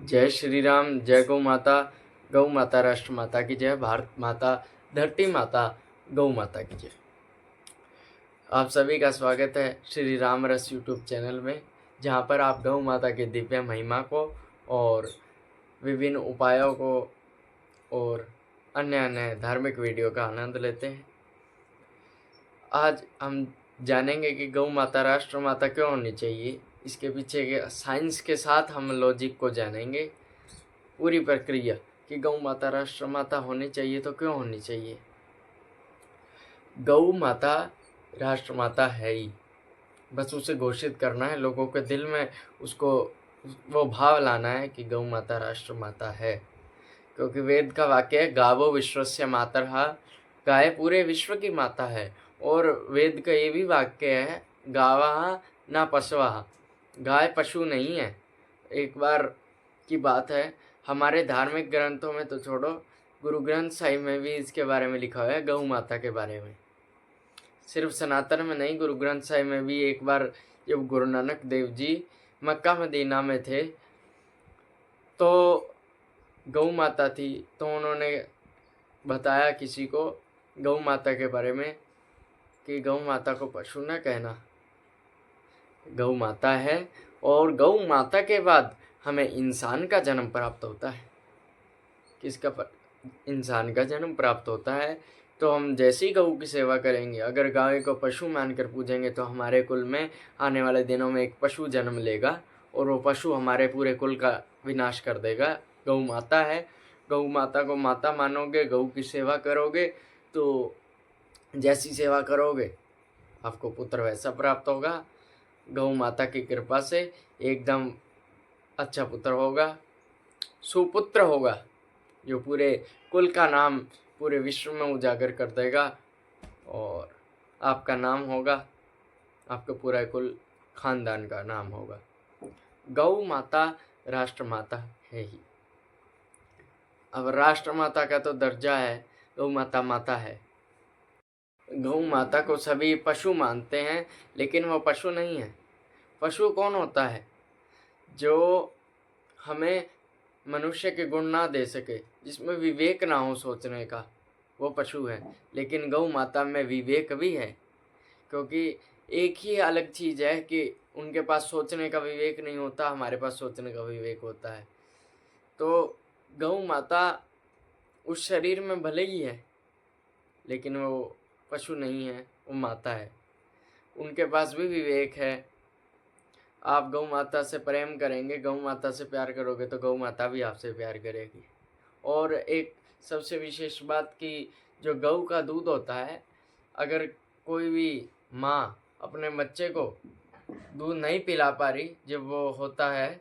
जय श्री राम, जय गौ माता। गौ माता राष्ट्र माता की जय। भारत माता, धरती माता, गौ माता की जय। आप सभी का स्वागत है श्री राम रस यूट्यूब चैनल में, जहां पर आप गौ माता की दिव्य महिमा को और विभिन्न उपायों को और अन्य अन्य धार्मिक वीडियो का आनंद लेते हैं। आज हम जानेंगे कि गौ माता राष्ट्र माता क्यों होनी चाहिए। इसके पीछे के साइंस के साथ हम लॉजिक को जानेंगे, पूरी प्रक्रिया कि गौ माता राष्ट्र माता होनी चाहिए तो क्यों होनी चाहिए। गौ माता राष्ट्र माता है ही, बस उसे घोषित करना है लोगों के दिल में, उसको वो भाव लाना है कि गौ माता राष्ट्र माता है। क्योंकि वेद का वाक्य है, गावो विश्वस्य मातरहा, गाय पूरे विश्व की माता है। और वेद का ये भी वाक्य है, गावा ना पशवा, गाय पशु नहीं है। एक बार की बात है, हमारे धार्मिक ग्रंथों में तो छोड़ो, गुरु ग्रंथ साहिब में भी इसके बारे में लिखा हुआ है, गौ माता के बारे में। सिर्फ सनातन में नहीं, गुरु ग्रंथ साहिब में भी। एक बार जब गुरु नानक देव जी मक्का मदीना में थे तो गौ माता थी, तो उन्होंने बताया किसी को गौ माता के बारे में कि गौ माता को पशु न कहना, गौ माता है। और गौ माता के बाद हमें इंसान का जन्म प्राप्त होता है। इंसान का जन्म प्राप्त होता है। तो हम जैसी गौ की सेवा करेंगे, अगर गाय को पशु मानकर पूजेंगे तो हमारे कुल में आने वाले दिनों में एक पशु जन्म लेगा और वो पशु हमारे पूरे कुल का विनाश कर देगा। गौ माता है, गौ माता को माता मानोगे, गौ की सेवा करोगे तो जैसी सेवा करोगे आपको पुत्र वैसा प्राप्त होगा। गौ माता की कृपा से एकदम अच्छा पुत्र होगा, सुपुत्र होगा, जो पूरे कुल का नाम पूरे विश्व में उजागर कर देगा और आपका नाम होगा, आपका पूरा कुल खानदान का नाम होगा। गौ माता राष्ट्र माता है ही। अब राष्ट्र माता का तो दर्जा है, गौ माता माता है। गौ माता को सभी पशु मानते हैं, लेकिन वो पशु नहीं है। पशु कौन होता है? जो हमें मनुष्य के गुण ना दे सके, जिसमें विवेक ना हो सोचने का, वो पशु है। लेकिन गौ माता में विवेक भी है, क्योंकि एक ही अलग चीज़ है कि उनके पास सोचने का विवेक नहीं होता, हमारे पास सोचने का विवेक होता है। तो गौ माता उस शरीर में भले ही है, लेकिन वो पशु नहीं है, वो माता है। उनके पास भी विवेक है। आप गौ माता से प्रेम करेंगे, गौ माता से प्यार करोगे तो गौ माता भी आपसे प्यार करेगी। और एक सबसे विशेष बात कि जो गौ का दूध होता है, अगर कोई भी माँ अपने बच्चे को दूध नहीं पिला पा रही जब वो होता है,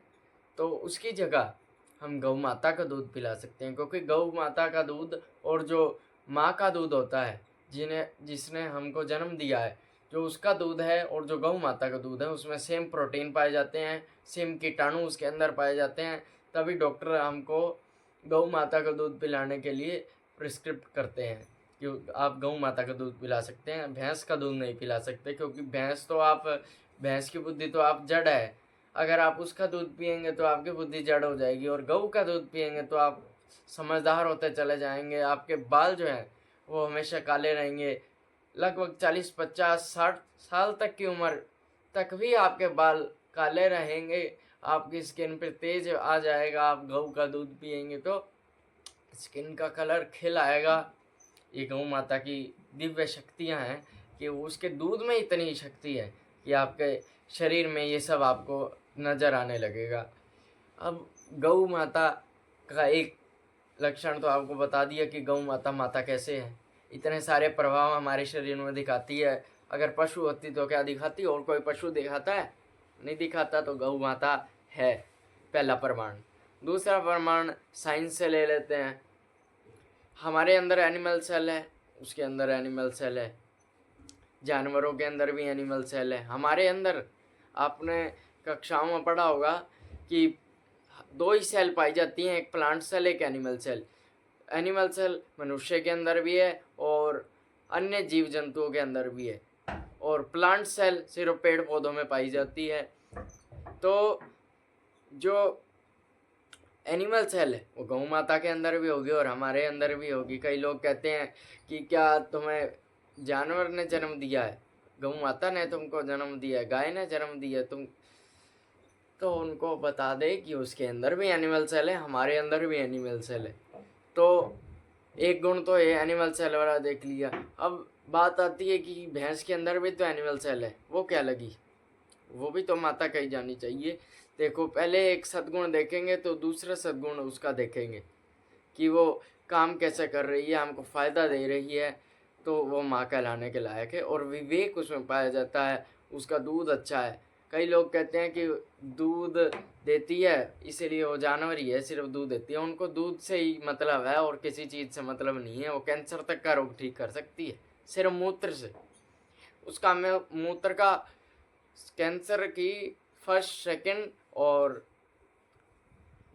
तो उसकी जगह हम गौ माता का दूध पिला सकते हैं। क्योंकि गौ माता का दूध और जो माँ का दूध होता है, जिसने हमको जन्म दिया है, जो उसका दूध है और जो गौ माता का दूध है, उसमें सेम प्रोटीन पाए जाते हैं, सेम कीटाणु उसके अंदर पाए जाते हैं। तभी डॉक्टर हमको गौ माता का दूध पिलाने के लिए प्रिस्क्रिप्ट करते हैं कि आप गौ माता का दूध पिला सकते हैं, भैंस का दूध नहीं पिला सकते। क्योंकि भैंस की बुद्धि तो आप जड़ है, अगर आप उसका दूध पिएंगे तो आपकी बुद्धि जड़ हो जाएगी। और गऊ का दूध पिएंगे तो आप समझदार होते चले जाएंगे। आपके बाल जो हैं वो हमेशा काले रहेंगे। लगभग 40, 50, 60 साल तक की उम्र तक भी आपके बाल काले रहेंगे, आपकी स्किन पे तेज आ जाएगा। आप गऊ का दूध पिएंगे तो स्किन का कलर खिल आएगा। ये गौ माता की दिव्य शक्तियाँ हैं कि उसके दूध में इतनी शक्ति है कि आपके शरीर में ये सब आपको नज़र आने लगेगा। अब गौ माता का एक लक्षण तो आपको बता दिया कि गौ माता माता कैसे है। इतने सारे प्रभाव हमारे शरीर में दिखाती है। अगर पशु होती तो क्या दिखाती? और कोई पशु दिखाता है? नहीं दिखाता। तो गौ माता है, पहला प्रमाण। दूसरा प्रमाण साइंस से ले लेते हैं। हमारे अंदर एनिमल सेल है, उसके अंदर एनिमल सेल है, जानवरों के अंदर भी एनिमल सेल है। हमारे अंदर आपने कक्षाओं में पढ़ा होगा कि 2 ही सेल पाई जाती हैं, एक प्लांट सेल, एक एनिमल सेल। एनिमल सेल मनुष्य के अंदर भी है और अन्य जीव जंतुओं के अंदर भी है, और प्लांट सेल सिर्फ पेड़ पौधों में पाई जाती है। तो जो एनिमल सेल है वो गौ माता के अंदर भी होगी और हमारे अंदर भी होगी। कई लोग कहते हैं कि क्या तुम्हें जानवर ने जन्म दिया है, गौ माता ने तुमको जन्म दिया है, गाय ने जन्म दिया है, तुम तो उनको बता दे कि उसके अंदर भी एनिमल सेल है, हमारे अंदर भी एनिमल सेल है। तो एक गुण तो ये एनिमल सेल वाला देख लिया। अब बात आती है कि भैंस के अंदर भी तो एनिमल सेल है, वो क्या लगी, वो भी तो माता कही जानी चाहिए। देखो पहले एक सद्गुण देखेंगे तो दूसरा सद्गुण उसका देखेंगे कि वो काम कैसे कर रही है, हमको फ़ायदा दे रही है, तो वो माँ कहलाने के लायक है। और विवेक उसमें पाया जाता है, उसका दूध अच्छा है। कई लोग कहते हैं कि दूध देती है इसीलिए वो जानवर ही है, सिर्फ दूध देती है, उनको दूध से ही मतलब है और किसी चीज़ से मतलब नहीं है। वो कैंसर तक का रोग ठीक कर सकती है सिर्फ मूत्र से। उसका मूत्र का कैंसर की फर्स्ट सेकंड और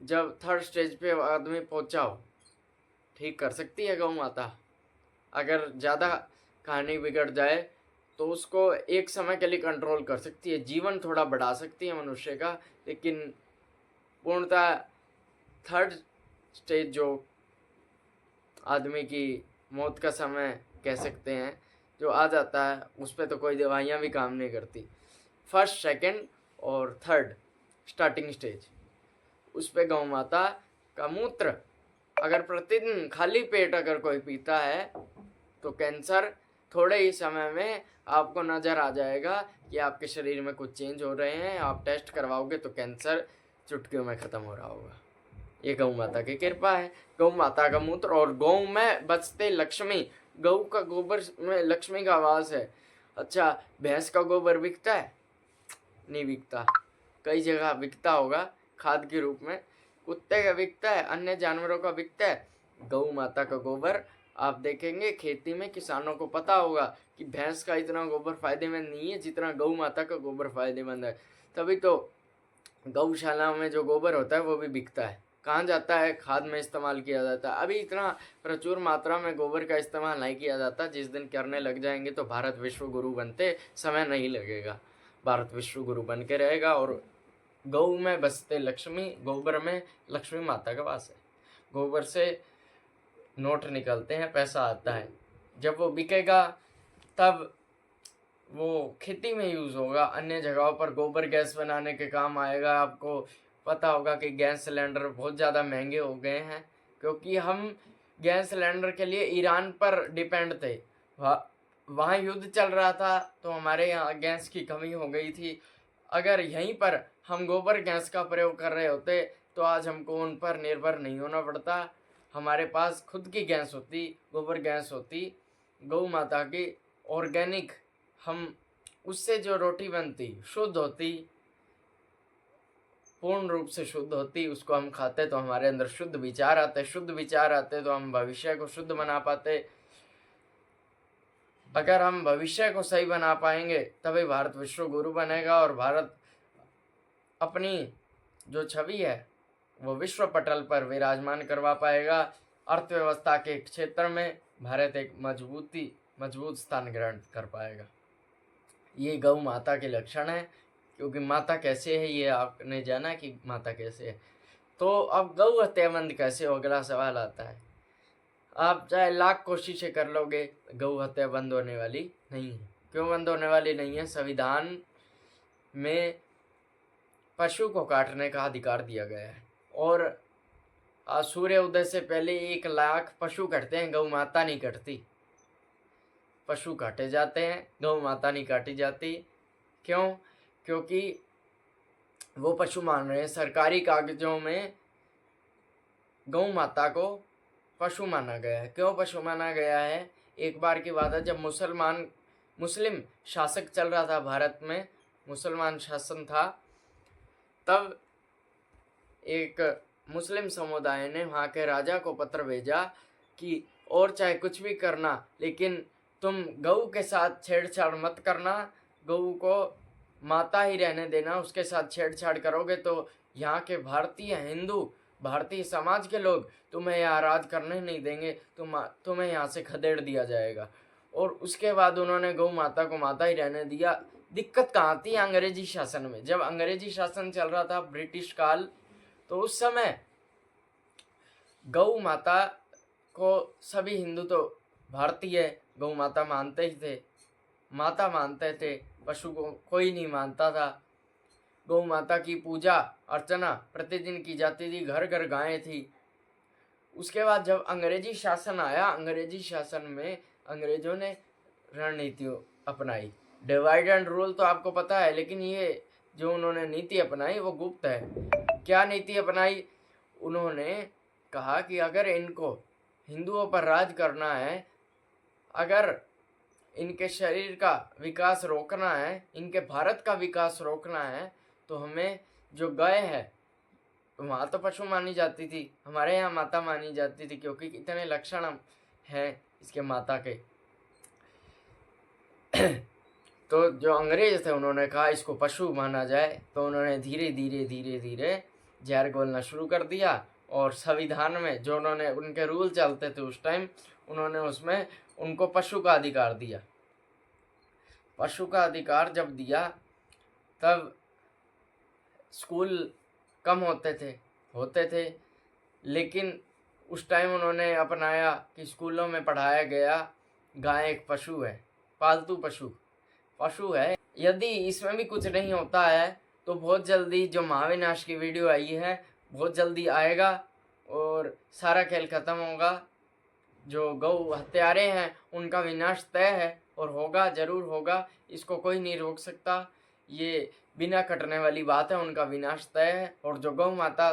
जब थर्ड स्टेज पे आदमी पहुंचा हो ठीक कर सकती है गौ माता। अगर ज़्यादा कहानी बिगड़ जाए तो उसको एक समय के लिए कंट्रोल कर सकती है, जीवन थोड़ा बढ़ा सकती है मनुष्य का। लेकिन पूर्णतः थर्ड स्टेज जो आदमी की मौत का समय कह सकते हैं जो आ जाता है, उस पर तो कोई दवाइयाँ भी काम नहीं करती। फर्स्ट सेकंड और थर्ड स्टार्टिंग स्टेज, उस पे गौ माता का मूत्र अगर प्रतिदिन खाली पेट अगर कोई पीता है तो कैंसर थोड़े ही समय में आपको नज़र आ जाएगा कि आपके शरीर में कुछ चेंज हो रहे हैं। आप टेस्ट करवाओगे तो कैंसर चुटकियों में ख़त्म हो रहा होगा। ये गौ माता की कृपा है। गौ माता का मूत्र और गौ में बचते लक्ष्मी, गौ का गोबर में लक्ष्मी का वास है। अच्छा, भैंस का गोबर बिकता है? नहीं बिकता। कई जगह बिकता होगा खाद के रूप में, कुत्ते का बिकता है, अन्य जानवरों का बिकता है। गौ माता का गोबर आप देखेंगे खेती में किसानों को पता होगा कि भैंस का इतना गोबर फायदेमंद नहीं है जितना गौ माता का गोबर फायदेमंद है। तभी तो गौशाला में जो गोबर होता है वो भी बिकता है। कहाँ जाता है? खाद में इस्तेमाल किया जाता है। अभी इतना प्रचुर मात्रा में गोबर का इस्तेमाल नहीं किया जाता, जिस दिन करने लग जाएंगे तो भारत विश्व गुरु बनते समय नहीं लगेगा। भारत विश्व गुरु बन के रहेगा। और गौ में बसते लक्ष्मी, गोबर में लक्ष्मी माता का वास है। गोबर से नोट निकलते हैं, पैसा आता है। जब वो बिकेगा तब वो खेती में यूज़ होगा, अन्य जगहों पर गोबर गैस बनाने के काम आएगा। आपको पता होगा कि गैस सिलेंडर बहुत ज़्यादा महंगे हो गए हैं क्योंकि हम गैस सिलेंडर के लिए ईरान पर डिपेंड थे। वहाँ युद्ध चल रहा था तो हमारे यहाँ गैस की कमी हो गई थी। अगर यहीं पर हम गोबर गैस का प्रयोग कर रहे होते तो आज हमको उन पर निर्भर नहीं होना पड़ता। हमारे पास खुद की गैस होती, गोबर गैस होती, गौ माता की ऑर्गेनिक, हम उससे जो रोटी बनती शुद्ध होती, पूर्ण रूप से शुद्ध होती, उसको हम खाते तो हमारे अंदर शुद्ध विचार आते, शुद्ध विचार आते तो हम भविष्य को शुद्ध बना पाते। अगर हम भविष्य को सही बना पाएंगे तभी भारत विश्व गुरु बनेगा और भारत अपनी जो छवि है वो विश्व पटल पर विराजमान करवा पाएगा। अर्थव्यवस्था के क्षेत्र में भारत एक मजबूत स्थान ग्रहण कर पाएगा। ये गौ माता के लक्षण है। क्योंकि माता कैसे है ये आपने जाना कि माता कैसे है, तो अब गौ हत्या बंद कैसे हो, अगला सवाल आता है। आप चाहे लाख कोशिशें कर लोगे, गौ हत्या बंद होने वाली नहीं है। क्यों बंद होने वाली नहीं है? संविधान में पशु को काटने का अधिकार दिया गया है और सूर्य उदय से पहले 1 लाख पशु कटते हैं, गौ माता नहीं कटती। पशु काटे जाते हैं, गौ माता नहीं काटी जाती। क्यों? क्योंकि वो पशु मान रहे हैं। सरकारी कागजों में गौ माता को पशु माना गया है। क्यों पशु माना गया है? एक बार की बात है, जब मुस्लिम शासक चल रहा था भारत में, मुसलमान शासन था, तब एक मुस्लिम समुदाय ने वहाँ के राजा को पत्र भेजा कि और चाहे कुछ भी करना लेकिन तुम गऊ के साथ छेड़छाड़ मत करना, गऊ को माता ही रहने देना। उसके साथ छेड़छाड़ करोगे तो यहाँ के भारतीय समाज के लोग तुम्हें यहाँ राज करने नहीं देंगे, तुम्हें यहाँ से खदेड़ दिया जाएगा। और उसके बाद उन्होंने गौ माता को माता ही रहने दिया। दिक्कत कहाँ थी? अंग्रेजी शासन में। जब अंग्रेजी शासन चल रहा था, ब्रिटिश काल, तो उस समय गौ माता को सभी हिंदू तो भारतीय गौ माता मानते ही थे, माता मानते थे, पशु को कोई नहीं मानता था। गौ माता की पूजा अर्चना प्रतिदिन की जाती थी, घर घर गायें थी। उसके बाद जब अंग्रेजी शासन आया, अंग्रेजी शासन में अंग्रेजों ने रणनीतियों अपनाई। डिवाइड एंड रूल तो आपको पता है, लेकिन ये जो उन्होंने नीति अपनाई वो गुप्त है। क्या नीति अपनाई? उन्होंने कहा कि अगर इनको हिंदुओं पर राज करना है, अगर इनके शरीर का विकास रोकना है, इनके भारत का विकास रोकना है, तो हमें जो गाय है, वहाँ तो पशु मानी जाती थी, हमारे यहाँ माता मानी जाती थी, क्योंकि इतने लक्षण हैं इसके माता के। तो जो अंग्रेज थे उन्होंने कहा इसको पशु माना जाए, तो उन्होंने धीरे धीरे धीरे धीरे जहर घोलना शुरू कर दिया। और संविधान में जो उन्होंने उनके रूल चलते थे उस टाइम, उन्होंने उसमें उनको पशु का अधिकार दिया। पशु का अधिकार जब दिया तब स्कूल कम होते थे, लेकिन उस टाइम उन्होंने अपनाया कि स्कूलों में पढ़ाया गया गाय एक पशु है, पालतू पशु है। यदि इसमें भी कुछ नहीं होता है तो बहुत जल्दी जो महाविनाश की वीडियो आई है बहुत जल्दी आएगा और सारा खेल खत्म होगा। जो गौ हत्यारे हैं उनका विनाश तय है और होगा, जरूर होगा, इसको कोई नहीं रोक सकता। ये बिना कटने वाली बात है, उनका विनाश तय है। और जो गौ माता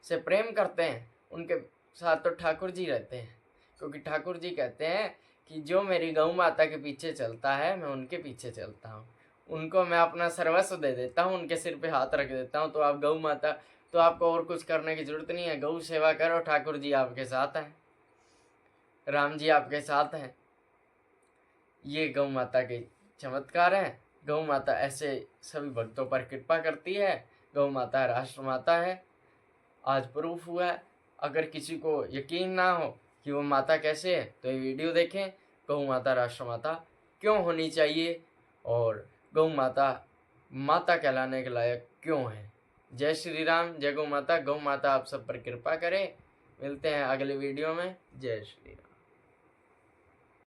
से प्रेम करते हैं उनके साथ तो ठाकुर जी रहते हैं, क्योंकि ठाकुर जी कहते हैं कि जो मेरी गौ माता के पीछे चलता है मैं उनके पीछे चलता हूँ, उनको मैं अपना सर्वस्व दे देता हूँ, उनके सिर पे हाथ रख देता हूँ। तो आप गौ माता, तो आपको और कुछ करने की जरूरत नहीं है, गौ सेवा करो, ठाकुर जी आपके साथ हैं, राम जी आपके साथ हैं। ये गौ माता के चमत्कार हैं। गौ माता ऐसे सभी भक्तों पर कृपा करती है। गौ माता राष्ट्र माता है, आज प्रूफ हुआ है। अगर किसी को यकीन ना हो कि वो माता कैसे है तो ये वीडियो देखें, गौ माता राष्ट्र माता क्यों होनी चाहिए और गौ माता माता कहलाने के लायक क्यों है। जय श्री राम, जय गौ माता। गौ माता आप सब पर कृपा करे। मिलते हैं अगले वीडियो में। जय श्री राम।